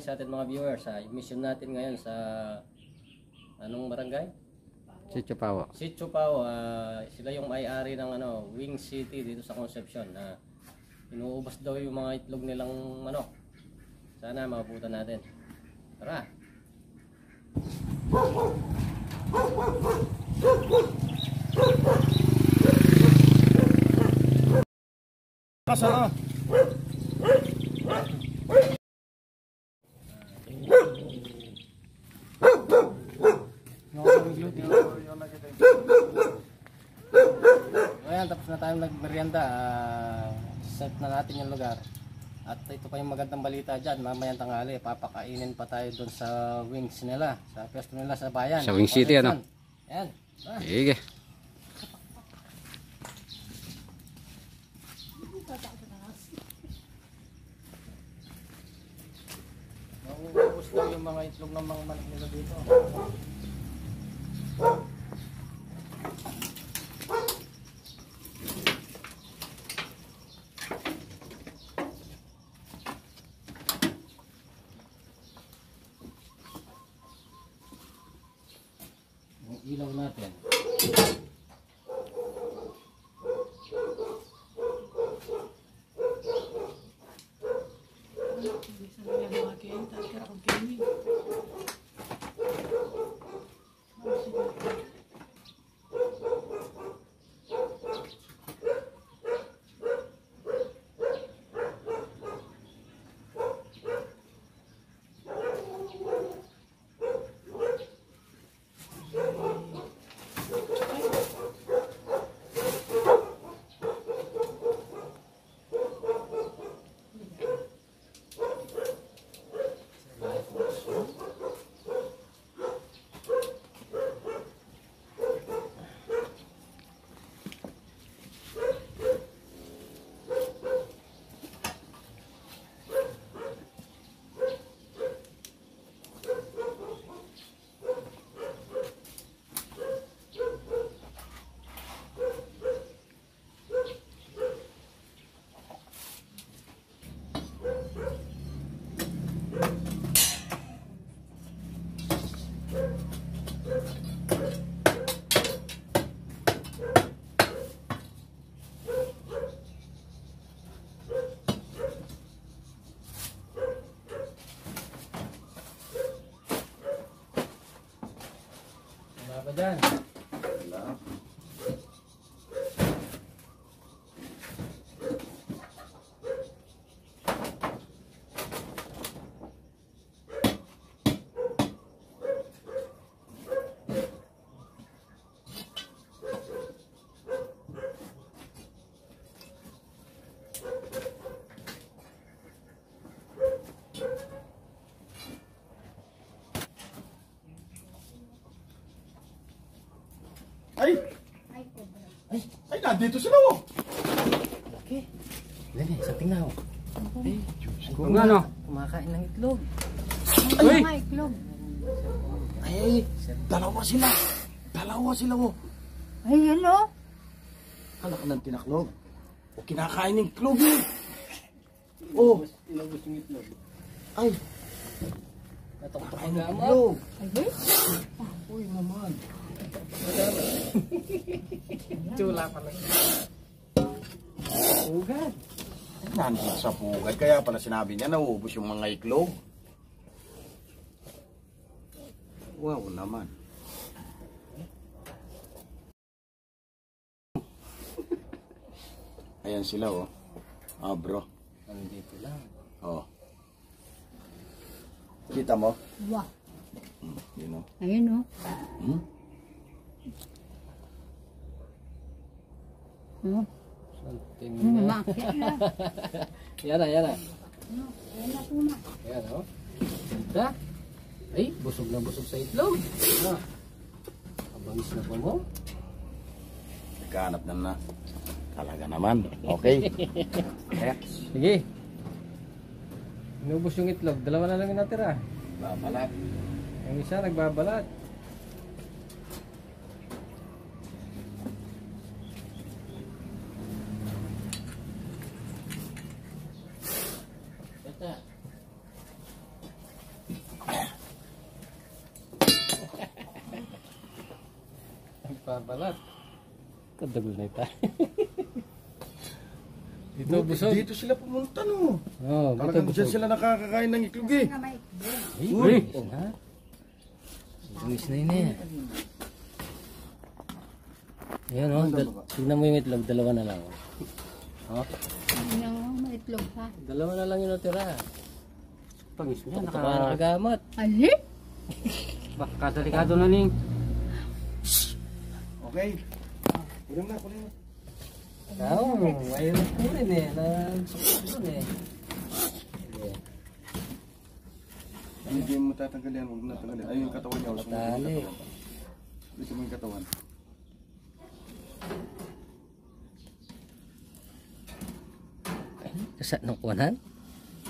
morning sa ating mga viewers. Yung mission natin ngayon sa anong barangay? Sitio Pawo. Sitio Pawo. Sila yung may-ari ng Wing City dito sa Concepcion. Inuubos daw yung mga itlog nilang manok. Sana mabutan natin. Tara! Kasama. Ayan, tapos na tayong nagmerienda. Set na natin yung lugar. At ito pa yung magandang balita dyan. Mamayang tanghali, papakainin pa tayo doon sa wings nila. Sa pwesto nila sa bayan. Sa Wing City, ano? Ayan. Sige. Mauubos daw yung mga itlog ng mga manok nila dito. Yung ilaw natin. Wala pa dyan. Ay! Ay, nandito sila oh! Okay. Lali, sa tingnan mo. Ay, Kung ano? kumakain ng itlog. Ay! Ay, itlog. Ay! Dalawa sila! Dalawa sila oh! Ay, ano? Anak ng tinaklog. O kinakain ng itlog eh! Oh! Inubos yung itlog. Ay! Natok pa Kain ang ng gamot. itlog! Ay, Uy naman! Chula pala. Ugad. Nandito sa pugad. Kaya pala sinabi niya nauubos yung mga itlog. Wow naman. Ayan sila oh. Ah bro. Nandito lang. Oh. Kita mo? wah. Yun oh. Ayun, oh. Hmm? Oh. Something Ano, na. makit na. Yan na, yan na. Ano, ayun na po na. Yan o. Ganda. Ay, busog na busog sa itlog. Abangis na po mo. Nagkahanap na. Talaga naman. Okay. Sige. Inubos yung itlog. Dalawa na lang yung natira. Babalat. Yung isa nagbabalat. Bata. nagpapalat. Kadagol na ito. Dito busog. Dito sila pumunta no. Oh, Talagang dito dyan busog. sila nakakakain ng itlog eh. Nga may itlog. Uy! Ha? Lumis na yun eh. Ayan o, tignan mo yung itlog, dalawa na lang. Oh, Tingnan mo, may itlog pa. dalawa na lang yung natira. Pangis niya, Baka nakagamot. Ali? Kadelikado na ning. Okay. Kunin na, kunin na. Oo, mayroon po rin eh. Nagsukot eh. Hindi mo tatanggalin, huwag mo natanggalin. Ayun yung katawan niya. Tali. Gusto mo yung katawan. Kasa nung kuwanan?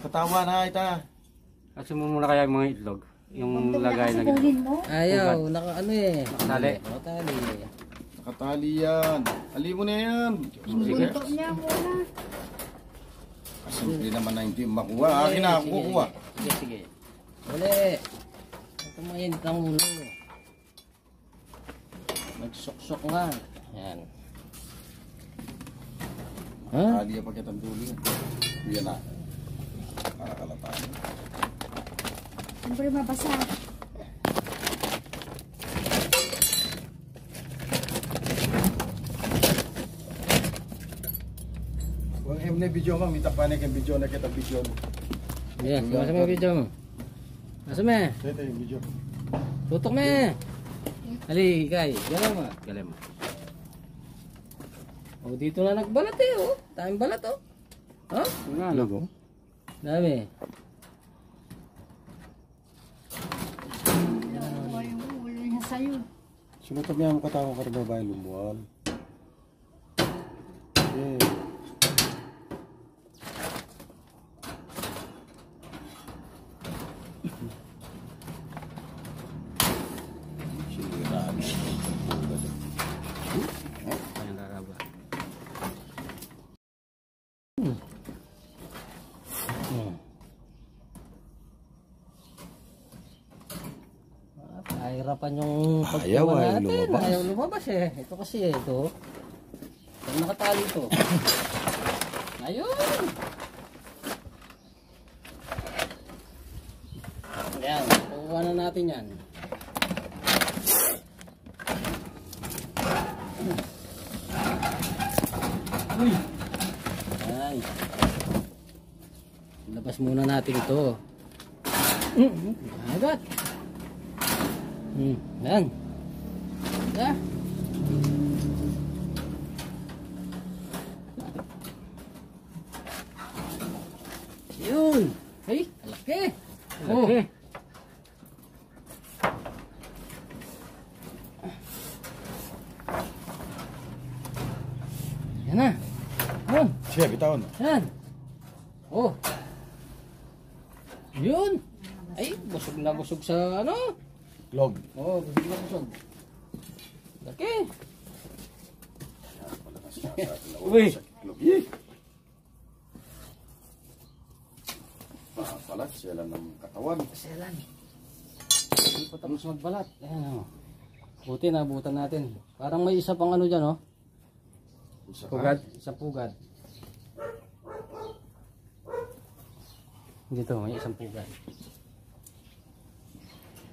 Katawan ha, ita. Kasi mo muna kaya yung mga itlog. Yung lagay na ganito. Sabunin mo. Ayaw, naka ano eh. Nakatali. Nakatali. Nakatali yan. Ali mo na yan. Bunto niya muna. Simple naman na hindi makuha. Akin na, ako kukuha. Sige, sige. Uli. Ito mainit ang ulo. Nagsok-sok nga. Yan. Ha? Nakatali yan pagkat ang dulo yan. Yan na. Nakakalataan. Siyempre mabasa. Huwag yung na video mo, mita panik yung video na kita video. Sige, masa mo yung video mo. Masa mo? Ito yung video. Tutok mo. Ali, Kay. Galing mo. Galing mo. Oh, dito na nagbalat eh, oh. Daming balat, oh. Ha? Nga, logo. Dami. Nakuha yung ulo niya sa'yo. Sinutab niya ang katawan ka rin babae lumuwal. Okay. Ayan, laraba. Kahirapan yung Ayaw, pagkuha ayaw natin. lumabas. Ayaw lumabas eh. Ito kasi ito. Saan nakatali ito? Ayun! Yan. Kukuha na natin yan. Uy! Yan. Labas muna natin ito. Agad! Yan. Yeah. Yun. Hey, alaki. Oh. Okay. Yan na. Yan. Sige, bitawan. Yan. Oh. Yun. Ay, busog na busog sa ano. Log. Oh, busog na busog. Laki. Uy! Log. Yee! Palat sila ng katawan. Kaselan. Hindi pa tapos magbalat. Ayan o. Buti nabutan natin. Parang may isa pang ano dyan o. Isa Pugad. Isang pugad. Dito may isang pugad.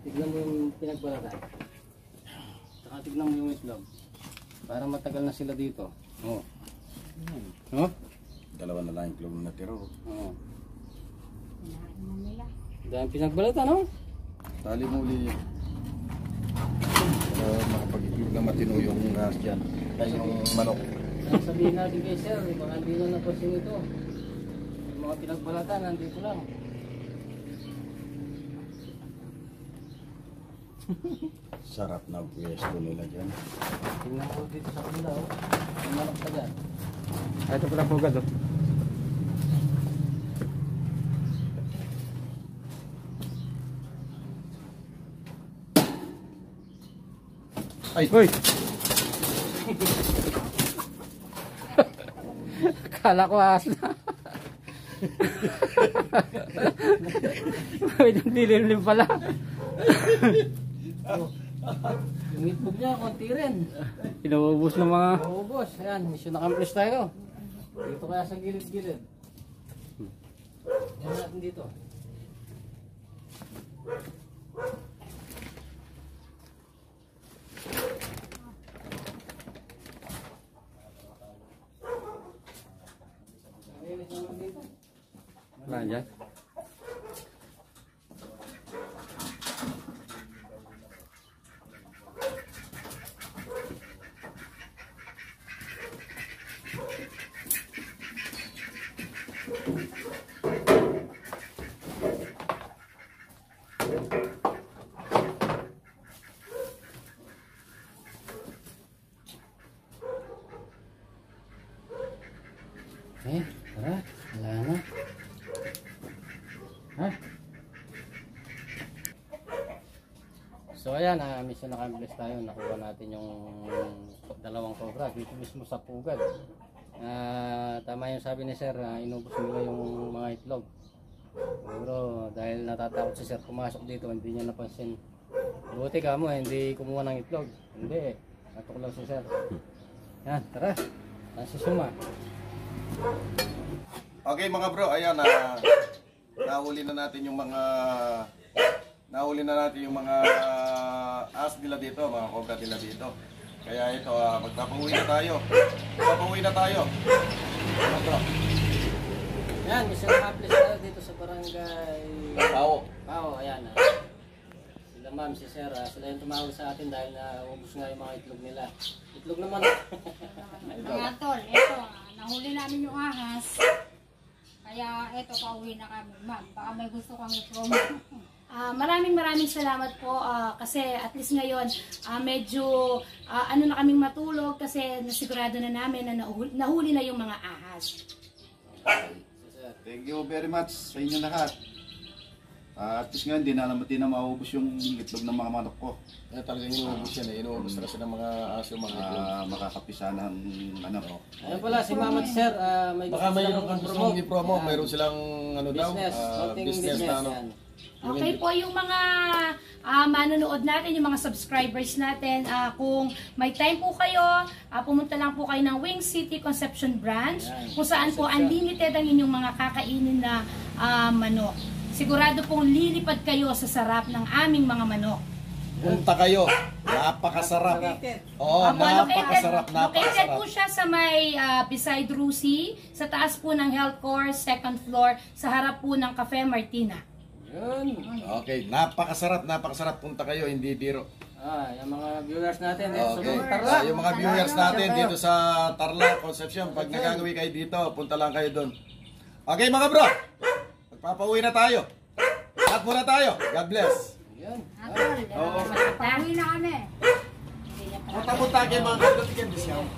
Tignan mo yung pinagbalatan. Saka tignan mo yung itlog. Para matagal na sila dito. Oo. Oh. Dalawa na lang yung klog na natira. Oo. Kinain na nila. Dahil pinagbalatan o. Tali mo uli. Para makapag-itlog na matino yung gas dyan. Ay, yung manok. Sabihin natin kay sir, baka hindi na napasin ito. Yung mga pinagbalatan, nandito lang. Sarap na pwesto nila dyan. Tingnan mo dito sa kanila, oh. May manok pa dyan. Ito pala pugad, oh. Ay! Uy! Kala ko ahas na. Medyo dilim pala. Yung itlog niya, konti rin. Inuubos ng mga... Maubos. Ayan, mission accomplish tayo. Dito kaya sa gilid-gilid. Yan natin dito. Wala dyan. Tara, wala na. Ha? So ayan, mission accomplish tayo. Nakuha natin yung dalawang cobra dito mismo sa pugad. Tama yung sabi ni sir, inubos nila yung mga itlog. Siguro dahil natatakot si sir pumasok dito, hindi niya napansin. Buti ka mo, hindi kumuha ng itlog. Hindi, natuklaw si sir. Yan, tara. Yan si Suma. Okay mga bro, ayan nahuli na natin yung mga as nila dito, mga cobra nila dito. Kaya ito, magpapauwi na tayo. Mga bro. Yan, mission accomplish tayo dito sa barangay Pao. Ayan. Sila ma'am, si sir, sila yung tumawag sa atin dahil naubos nga yung mga itlog nila. Itlog naman. Mga tol, eto, nahuli namin yung ahas. Kaya eto, pauwi na kami. Ma'am, baka may gusto kang i-promo. Maraming salamat po kasi at least ngayon medyo ano na kaming matulog kasi nasigurado na namin na nahuli na yung mga ahas. Thank you very much sa inyo lahat. At least ngayon, di na maubos yung itlog ng mga manok ko. Talagang inuubos yan inuubos na kasi ng mga aso, mga itlog. Makakapisa ng ano. Ayun pala, si Mama at Sir, may Baka mayroon kang gusto i-promo, mayroon silang business, business na ano. Okay po, yung mga manonood natin, yung mga subscribers natin, kung may time po kayo, pumunta lang po kayo ng Wing City Conception Branch, kung saan po unlimited ang inyong mga kakainin na manok. Sigurado pong lilipad kayo sa sarap ng aming mga manok. Punta kayo, napakasarap. Oo, napakasarap. Located po siya sa may beside Rusi, sa taas po ng Health Corps, second floor, sa harap po ng Cafe Martina. Okay, napakasarap. Punta kayo, hindi biro. Yung mga viewers natin, Okay. Yung mga viewers natin dito sa Tarlac, Concepcion, pag nagagawi kayo dito, punta lang kayo doon. Okay mga bro, magpapauwi na tayo. Lahat muna tayo. God bless. Pauwi na kami. Punta kayo mga kagawin.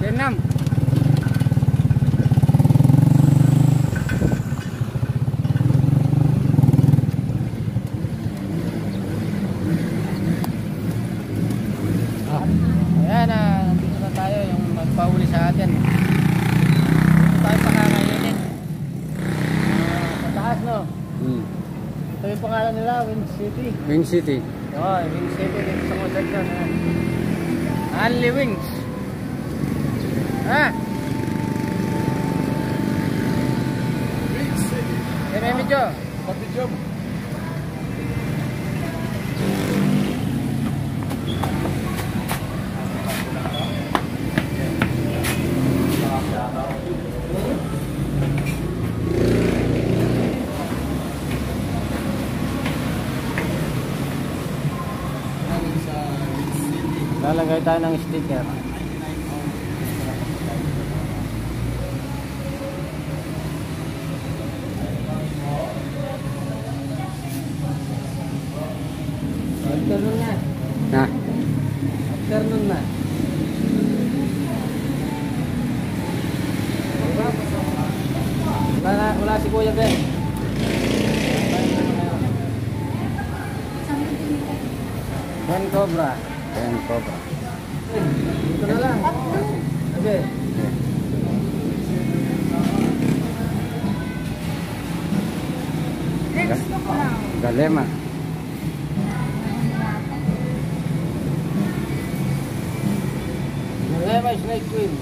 Vietnam. Ayan, nandito na tayo yung magpahuli sa atin. Dito tayo pakakainin. Sa taas, no? Ito yung pangalan nila, Wing City. Wing City. Wing City dito sa Concepcion. Only Wings. May medyo. Pag-video mo. Lalagay tayo ng sticker. Afternoon na. Na. Afternoon na. Wala si Kuya Ben. Ben Cobra. Ayan, cobra. Ito na lang. Okay. Galema. Galema Snake Queen.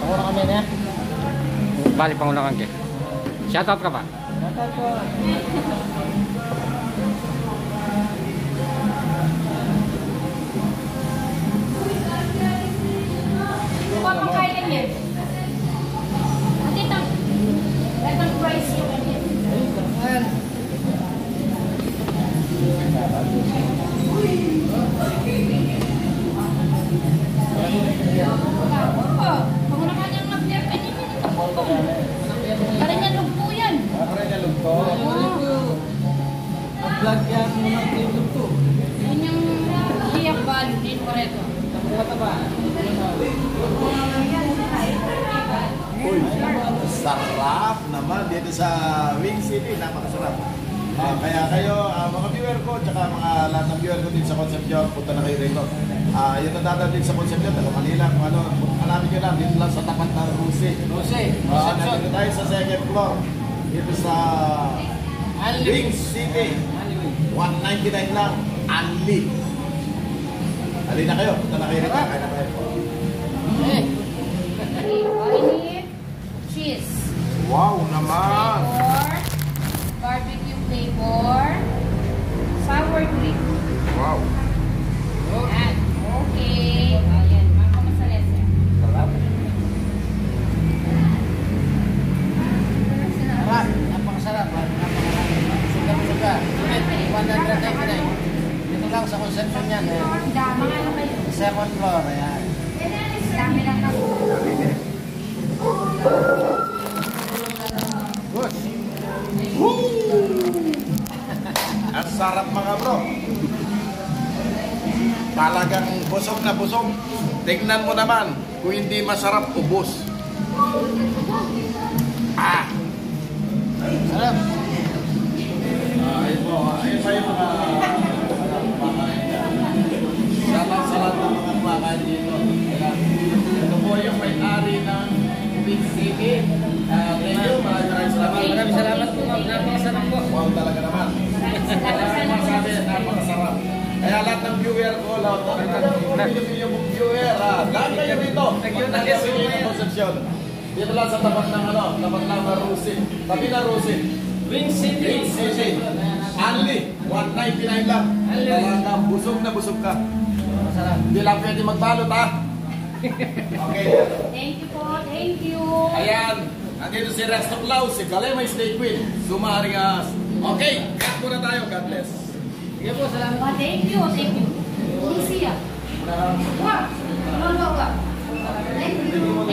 Ako na kami na. Bali, pangunakan ka. Shoutout ka pa. Shoutout po. Kuha pang kailan yan. At itang price yung ganyan. Ayan. Panguna ka niyang mag-vlog. Parang yan lugpo yan. Para niya lugto. Vlog yan muna yung lugto. Yan yung hiyak balo din ko reto. Tapos ba? Uy, sarap naman dito sa Wing City. Napakasarap. Kaya kayo, mga viewer ko, tsaka mga lahat ng viewer ko din sa Concepcion, punta na kayo rito. Yun ang dadalhin sa Concepcion, taga Manila, kung ano, hanapin nyo lang, dito lang sa tapat ng Rusi. Nandito tayo sa second floor, dito sa Wing City. 199 lang, only. Halina kayo, punta na kayo rito, kaya na kayo. Honey, cheese. Wow naman! Flavor, barbecue flavor, sour cream. Wow! Ayan. Okay. Ayan. Mga kamasalas yan. Sarap. Sarap. Napakasarap. Suga-suga. Unit 199. Dito lang sa Concepcion yan. Dama nga na kayo. Second floor. Ayan. Dami lang ako. Good! Woo! Ang sarap mga bro! Talagang busog na busog. Tingnan mo naman, kung hindi masarap, ubos. Sarap. Ayun po, ayun pa yung mga kumakain dyan. Salat-salat ng mga kumakain dito. Ito po yung may-ari ng Big City. Thank you, maraming salamat. Maraming salamat po, ma'am. Napakasarap po. Wow, talaga naman. Masabi, napakasarap. Kaya lahat ng viewer ko, lahat ng viewer, dahil kayo dito. Concepcion. Dito lang sa tapat ng tapat ng Rusi. Tabi na Rusi. Wing City. Wing City. Only 199 lang. Talagang busog na busog ka. Masarap. Hindi lang pwede magbalot ha. Okay. Thank you po. Thank you. Ayan. Nandito si Rex Tuklaw, si Galema Snake Queen. Sumari ka. Okay. Cut muna tayo. God bless. Sige po, salamat. Oh, thank you. Thank you. Easy ah. Wah. Wah. Wah. Thank you.